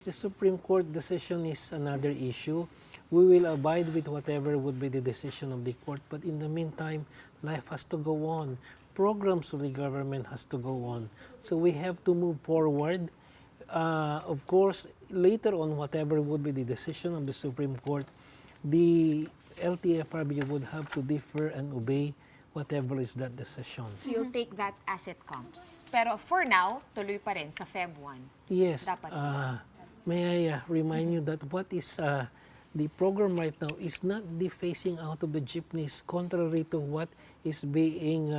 The Supreme Court decision is another issue. We will abide with whatever would be the decision of the court, but in the meantime, life has to go on. Programs of the government has to go on. So we have to move forward. Of course, later on, whatever would be the decision of the Supreme Court, the LTFRB would have to defer and obey whatever is that decision. So you'll take that as it comes. Pero for now, tuloy pa rin sa Feb 1. Yes. Dapat May I remind you that what is the program right now is not the phasing out of the jeepneys, contrary to what is being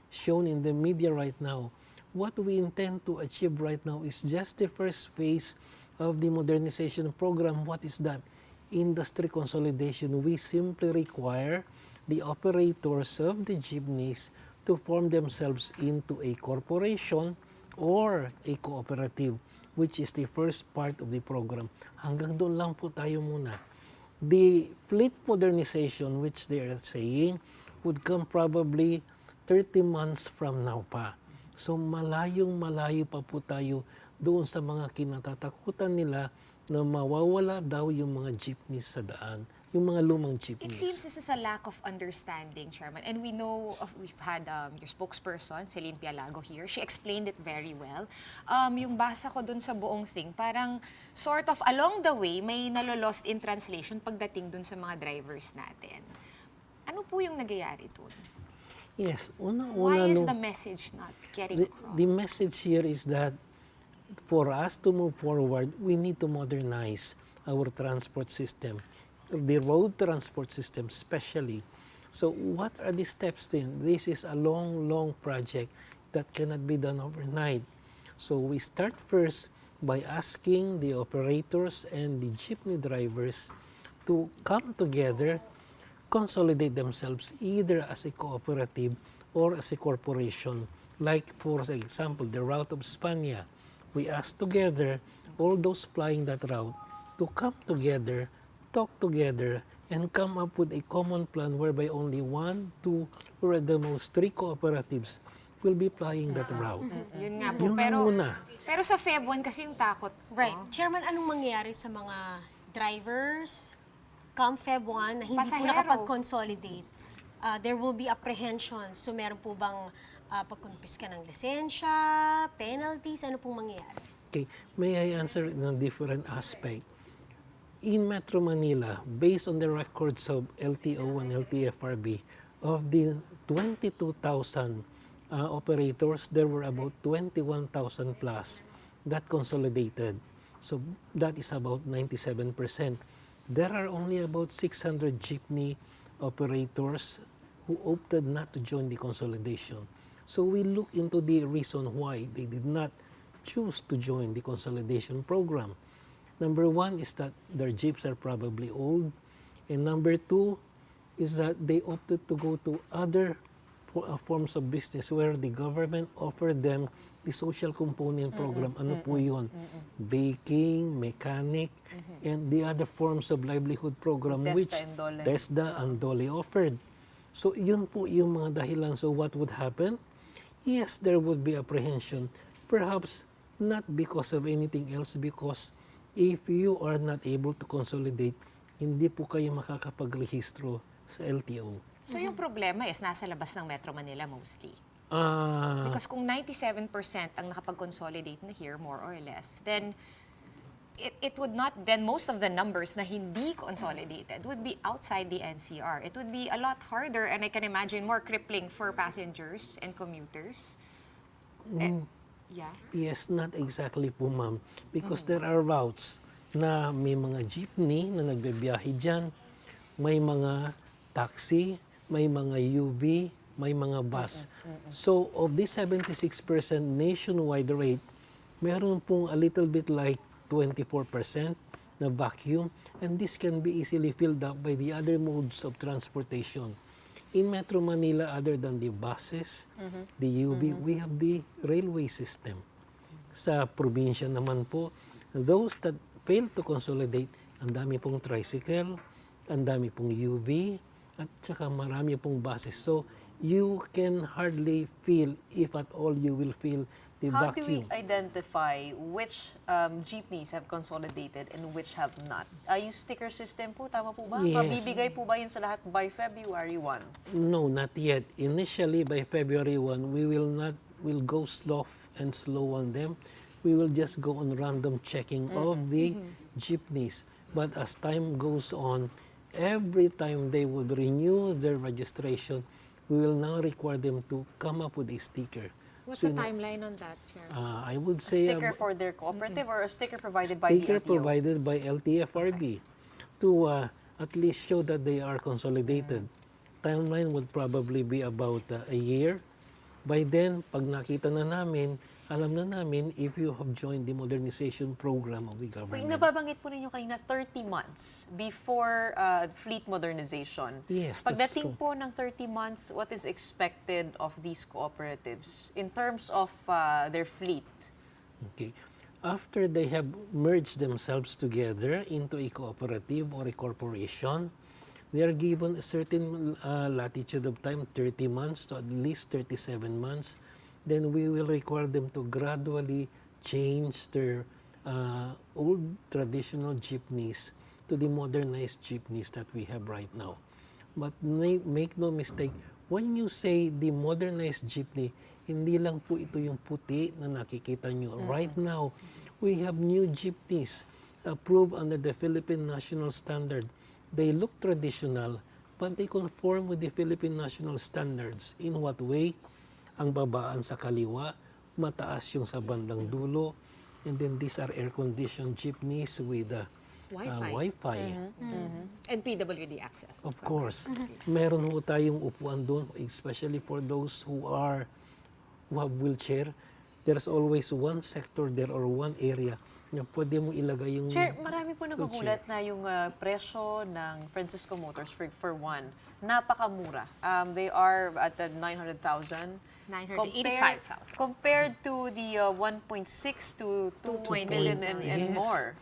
shown in the media right now. What we intend to achieve right now is just the first phase of the modernization program. What is that? Industry consolidation. We simply require the operators of the jeepneys to form themselves into a corporation or a cooperative, which is the first part of the program. Hanggang doon lang po tayo muna. The fleet modernization, which they are saying, would come probably 30 months from now pa. So malayong-malayo pa po tayo doon sa mga kinatatakutan nila na mawawala daw yung mga jeepneys sa daan, yung mga lumang It jeepneys. seems this is a lack of understanding, Chairman. And we know, we've had your spokesperson, Celine Pialago here. She explained it very well. Yung basa ko dun sa buong thing, parang sort of along the way, may nalolost in translation pagdating dun sa mga drivers natin. Ano po yung nagyayari dun? Yes, una-una. Why is the message not getting across? The message here is that for us to move forward, we need to modernize our transport system, the road transport system especially. So what are the steps then? This is a long project that cannot be done overnight. So we start first by asking the operators and the jeepney drivers to come together, consolidate themselves either as a cooperative or as a corporation. Like for example, the route of Spania. We ask together all those flying that route to come together, talk together, and come up with a common plan whereby only 1, 2, or at the most 3 cooperatives will be flying that route. Yun nga po. Yun lang muna. Pero sa Feb 1 kasi yung takot. Right. Chairman, anong mangyayari sa mga drivers come Feb 1 na hindi po Pasahero. nakapag-consolidate? There will be apprehensions. So meron po bang pagkumpiska ng lisensya, penalties, ano pong mangyayari? Okay, may I answer in a different aspect? In Metro Manila, based on the records of LTO and LTFRB, of the 22,000 operators, there were about 21,000 plus that consolidated. So that is about 97%. There are only about 600 jeepney operators who opted not to join the consolidation. So we look into the reason why they did not choose to join the consolidation program. Number one is that their jeeps are probably old. And number two is that they opted to go to other forms of business where the government offered them the social component program. Ano po yun? Baking, mechanic, and the other forms of livelihood program which TESDA and DOLE offered. So yun po yung mga dahilan. So what would happen? Yes, there would be apprehension. Perhaps not because of anything else, because if you are not able to consolidate, hindi po kayo makakapagrehistro sa LTO. So yung problema is nasa labas ng Metro Manila mostly. Because kung 97% ang nakapag-consolidate na here, more or less, then it would not, then most of the numbers na hindi consolidated would be outside the NCR. It would be a lot harder and I can imagine more crippling for passengers and commuters. Yeah. Yes, not exactly po, ma'am. Because there are routes na may mga jeepney na nagbibiyahe dyan, may mga taxi, may mga UV, may mga bus. So, of this 76% nationwide rate, meron pong a little bit like 24% na vacuum, and this can be easily filled up by the other modes of transportation. In Metro Manila, other than the buses, the UV, we have the railway system. Sa probinsya naman po, those that fail to consolidate, ang dami pong tricycle, ang dami pong UV, at saka marami pong buses. So, you can hardly feel, if at all you will feel, the How do we vacuum. identify which jeepneys have consolidated and which have not? Yung sticker system po, tama po ba? Yes. Mabibigay po ba yun sa lahat by February 1? No, not yet. Initially, by February 1, we'll go and slow on them. We will just go on random checking of the jeepneys. But as time goes on, every time they would renew their registration, we will now require them to come up with a sticker. What's the timeline on that, Chair? I would A say sticker for their cooperative or a sticker provided by sticker the LTO? provided by LTFRB to at least show that they are consolidated. Timeline would probably be about a year. By then, pag nakita na namin, alam na namin if you have joined the modernization program of the Wait, government. nababanggit po ninyo kanina 30 months before fleet modernization. Yes, that's Pagdating true. po ng 30 months, what is expected of these cooperatives in terms of their fleet? Okay. After they have merged themselves together into a cooperative or a corporation, they are given a certain latitude of time, 30 months to at least 37 months. Then we will require them to gradually change their old traditional jeepneys to the modernized jeepneys that we have right now. But make no mistake, when you say the modernized jeepney, hindi lang po ito yung puti na nakikita nyo. Right now, we have new jeepneys approved under the Philippine National Standard. They look traditional, but they conform with the Philippine National Standards. In what way? Ang babaan sa kaliwa, mataas yung sa bandang dulo, and then these are air-conditioned jeepneys with Wi-Fi. Wi-Fi. And PWD access. Of course. Meron ho tayong upuan doon, especially for those who have wheelchair. There's always one sector there or one area na pwede mo ilagay yung Chair, marami po nagugulat na yung presyo ng Francisco Motors for one, napakamura. They are at 900,000. 985,000. Compared to the 1.6 to 2 million and Yes. more.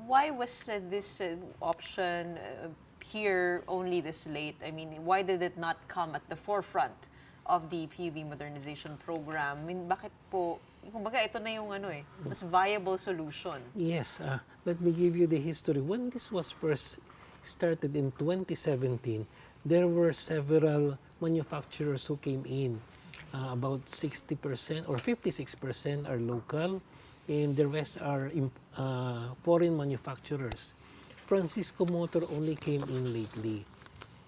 Why was this option here only this late? I mean, why did it not come at the forefront of the PUV modernization program? I mean, bakit po, kumbaga ito na yung mas viable solution. Yes, let me give you the history. When this was first started in 2017, there were several manufacturers who came in. About 60% or 56% are local, and the rest are foreign manufacturers. Francisco Motor only came in lately.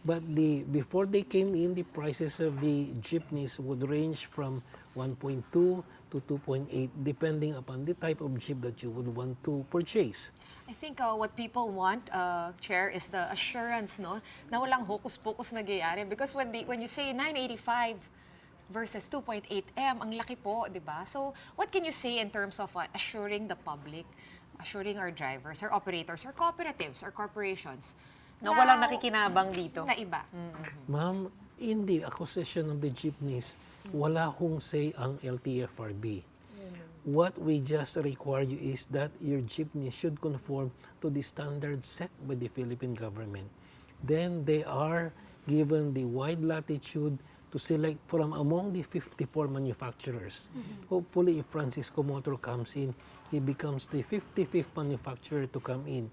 But before they came in, the prices of the jeepneys would range from 1.2 to 2.8, depending upon the type of jeep that you would want to purchase. I think what people want, Chair, is the assurance, no, na walang hocus-pocus nagyayari. Because when you say 985 versus 2.8M, ang laki po, di ba? So, what can you say in terms of assuring the public, assuring our drivers, our operators, our cooperatives, our corporations, Na walang nakikinabang dito. na iba? Ma'am, in the acquisition of the jeepneys, wala hong say ang LTFRB. What we just require you is that your jeepney should conform to the standards set by the Philippine government. Then they are given the wide latitude to select from among the 54 manufacturers. Hopefully, if Francisco Motor comes in, he becomes the 55th manufacturer to come in.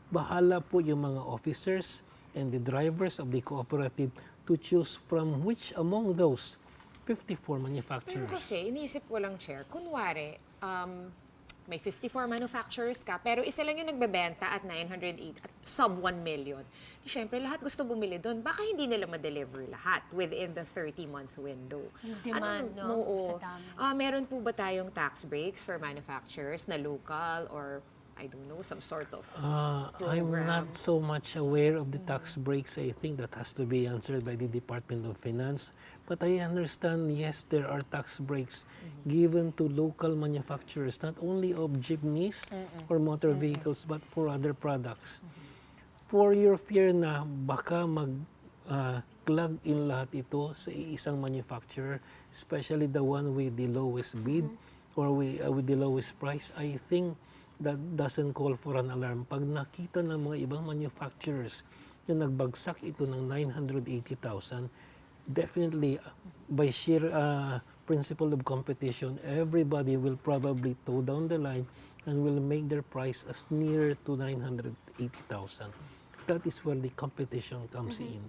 Bahala po yung mga officers and the drivers of the cooperative to choose from which among those 54 Pero manufacturers. kasi, iniisip ko lang, Chair, kunwari, may 54 manufacturers ka, pero isa lang yung nagbebenta at 908 at sub 1 million. Di syempre, lahat gusto bumili doon. Baka hindi nila ma-deliver lahat within the 30-month window. Yung demand, no? Oo. Sa dami. Meron po ba tayong tax breaks for manufacturers na local or, I don't know, some sort of I'm program? not so much aware of the tax breaks. I think that has to be answered by the Department of Finance. But I understand, yes, there are tax breaks given to local manufacturers, not only of jeepneys or motor vehicles, but for other products. For your fear na baka plug in lahat ito sa isang manufacturer, especially the one with the lowest bid or with the lowest price, I think that doesn't call for an alarm. Pag nakita ng mga ibang manufacturers na nagbagsak ito ng 980,000, definitely by sheer principle of competition, everybody will probably toe down the line and will make their price as near to 980,000. That is where the competition comes in.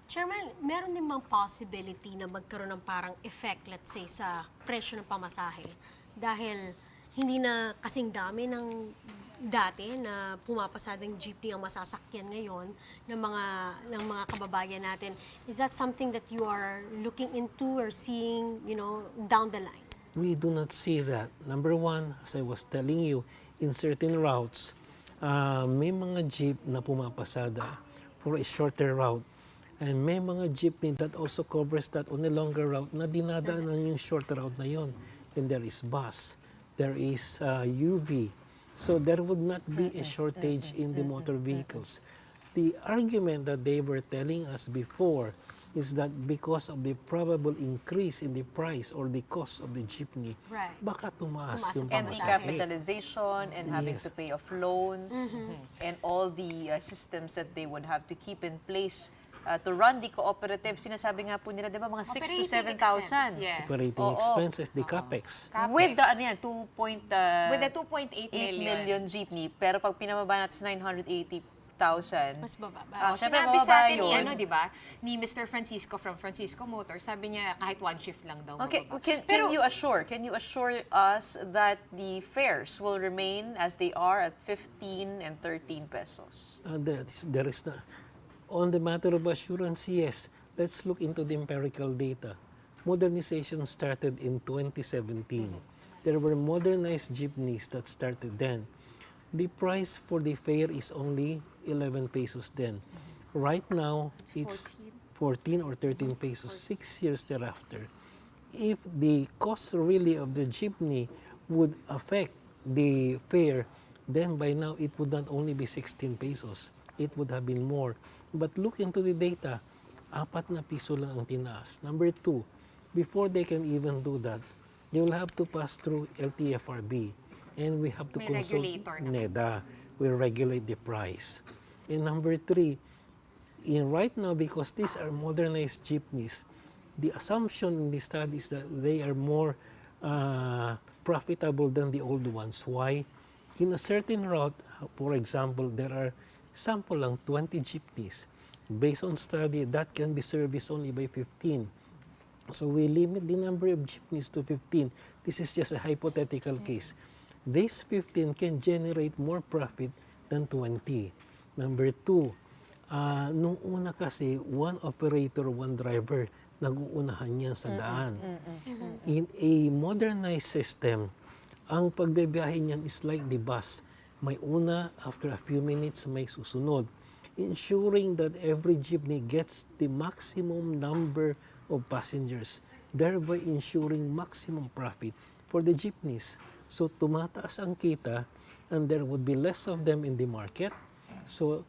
Chairman, meron din bang possibility na magkaroon ng parang effect, let's say, sa presyo ng pamasahe? Dahil hindi na kasing dami ng dati na pumapasadang jeepney ang masasakyan ngayon ng mga kababayan natin. Is that something that you are looking into or seeing, down the line? We do not see that. Number one, as I was telling you, in certain routes, may mga jeep na pumapasada for a shorter route. And may mga jeepney that also covers that on a longer route na dinadaanan yung short route na yon. Then there is bus, there is UV. So there would not be a shortage in the motor vehicles. The argument that they were telling us before is that because of the probable increase in the price or the cost of the jeepney, Right. baka tumaas yung And the pamasahe. capitalization and having Yes. to pay off loans and all the systems that they would have to keep in place to run the cooperative. Sinasabi nga po nila, di ba, mga 6 to Operating 7,000. expense, yes. Operating Oo. expenses, the capex. With the, 8 With the 2.8 million jeepney. Pero pag pinababa natin sa 980,000, Mas bababa. syempre Sinabi sa atin bababa yun. di ba, ni Mr. Francisco from Francisco Motors, sabi niya kahit one shift lang daw Okay, mababa. can you assure us that the fares will remain as they are at 15 and 13 pesos? There is on the matter of assurance, yes. Let's look into the empirical data. Modernization started in 2017. There were modernized jeepneys that started then. The price for the fare is only 11 pesos then. Right now, it's 14 or 13 pesos, 6 years thereafter. If the cost really of the jeepney would affect the fare, then by now it would not only be 16 pesos. It would have been more. But look into the data, 4 na piso lang ang tinaas. Number 2, before they can even do that, they will have to pass through LTFRB. And we have to May consult regulator naman. NEDA. We regulate the price. And number 3, right now, because these are modernized jeepneys, the assumption in the study is that they are more profitable than the old ones. Why? In a certain route, for example, there are sample lang 20 jeepneys. Based on study, that can be serviced only by 15. So we limit the number of jeepneys to 15. This is just a hypothetical case. These 15 can generate more profit than 20. Number 2, nung una kasi, one operator, one driver, nag-uunahan yan sa daan. In a modernized system, ang pagbibiyahe niyan is like the bus. May una, after a few minutes, may susunod. Ensuring that every jeepney gets the maximum number of passengers, thereby ensuring maximum profit for the jeepneys. So tumataas ang kita and there would be less of them in the market. So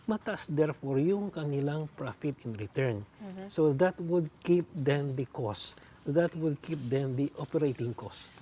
mataas therefore yung kanilang profit in return. So that would keep then the cost. That would keep then the operating cost.